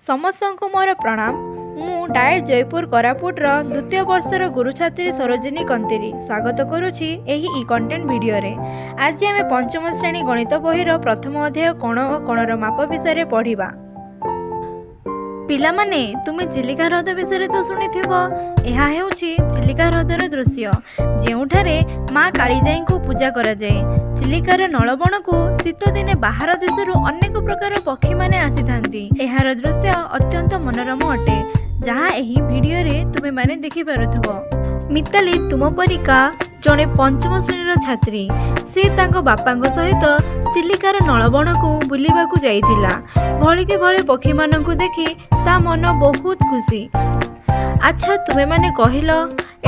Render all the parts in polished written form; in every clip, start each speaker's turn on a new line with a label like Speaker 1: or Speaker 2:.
Speaker 1: समस्त मोर प्रणाम। मु डायट जयपुर कोरापुटर द्वितीय वर्षर गुरु छात्री सरोजिनी कंतेरी स्वागत करुछि एही ई कंटेंट वीडियो रे। आज आमे पंचम श्रेणी गणित बहिर प्रथम अध्याय कोण और कोणर माप विषय पढ़िबा। पिला माने तुमे चिलिका ह्रद विषय तो शुणिथिबो। एहा हेउछि चिलिका ह्रदर दृश्य जेउठारे माँ कालीजाई को पूजा करा जाए। चिलिकार नलबण को शीत दिने बाहर देशरू अनेक प्रकार पक्षी माने आसीथांती। एहार दृश्य अत्यंत मनोरम अटे जहाँ एही वीडियो रे तुमे माने देखि पारुथबो। मिताली तुम परिका जड़े पंचम श्रेणीर छात्री। से तांको बापांक सहित चिलिकार नलबण को बुलिबाकू जाइथिला। भलिके भले पक्षी मानकू देखि ता मन बहुत खुशी। अच्छा तुमे माने कहिलो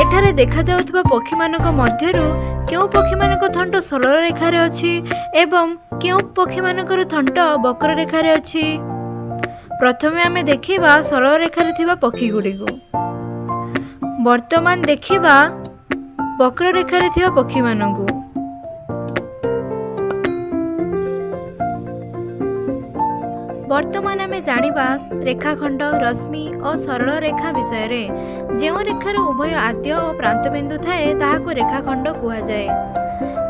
Speaker 1: एठारे देखा जाउथबा पक्षी मानक मध्यरु केउ पक्षी मानक थंट सरल रेखारे अछि एवं केउ पक्षी मानकर थंट वक्र रेखारे अछि। प्रथमे आमे देखिबा सरल रेखारे थिबा पक्षी गुडीको। वर्तमान देखिबा वक्र रेखारे थिबा पक्षी मानकू। वर्तमान आमे जानिबा रेखाखंड रश्मि और सरल रेखा विषय रे। जेउ रेखार उभय आद्य और प्रांतबिंदु थाए ताहाको रेखाखंड कुहा जाए।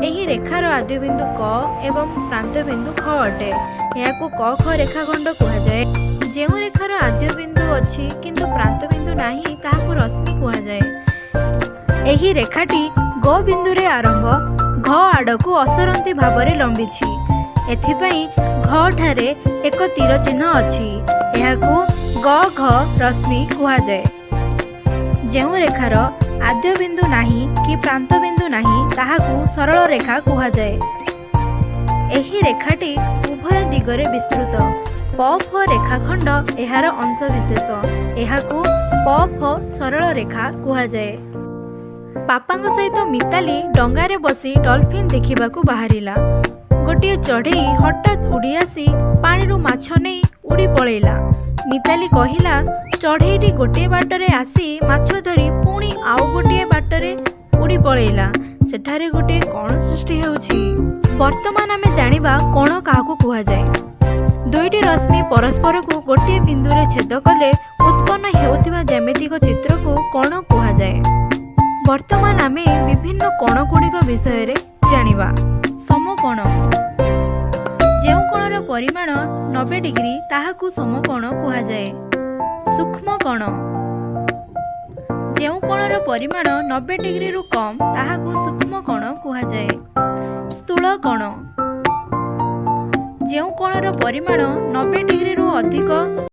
Speaker 1: एही रेखार आद्य बिंदु क एवं प्रांतबिंदु ख अटे। याको क ख रेखाखंड कुहा जाए। जेउ रेखार आद्य बिंदु अछि किंतु प्रांतबिंदु नाही ताहाको रश्मि कुहा जाए। एही रेखाटी ग बिंदु रे आरंभ घ आडकू असरंती भाबरे लंबिछि। एथिपई घ ठारे एक तीर चिन्ह अछि। एहाकू ग घ रश्मि कुहा जाए। जेउ रेखार आद्य बिंदु नाही कि प्रांत बिंदु नाही ताहाकू सरल रेखा कुहा जाए। एही रेखाटी उभय दिगरे विस्तृत। प फ रेखाखंड एहार अंश विशेष। एहाकू प फ सरल रेखा कुहा जाए। बापांक सहित मिताली डंगारे बसी डॉल्फिन देखिबाकू बाहरिला। गोटे चढ़ई हठात उड़ी आसी पानी माछ नहीं उड़ी पलैला। मिताली कहिला चढ़ईटी गोटे बाटरे आसी माछ धरी पुणी आउ गोटे बाटरे उड़ी पलैला। सेठारे गोटे कोण सृष्टि हेउछि। वर्तमान आमे जानिबा कोण काहाकू कुहा जाए। दुईटी रश्मि परस्पर को गोटे बिंदु रे छेद कले उत्पन्न हेउथिबा ज्यामितिक चित्र को कोण कुहा जाए। वर्तमान आमे विभिन्न कोण गुड़िक विषय रे जानिबा। समकोण जेउ कोणर परिमाण 90 डिग्री ताहाकू समकोण कुहा जाए। सूक्ष्म कोण जेउ कोणर परिमाण 90 डिग्री रु कम ताहाकू सूक्ष्म कोण कुहा जाए। स्थूल कोण जेउ कोणर परिमाण 90 डिग्री रु अधिक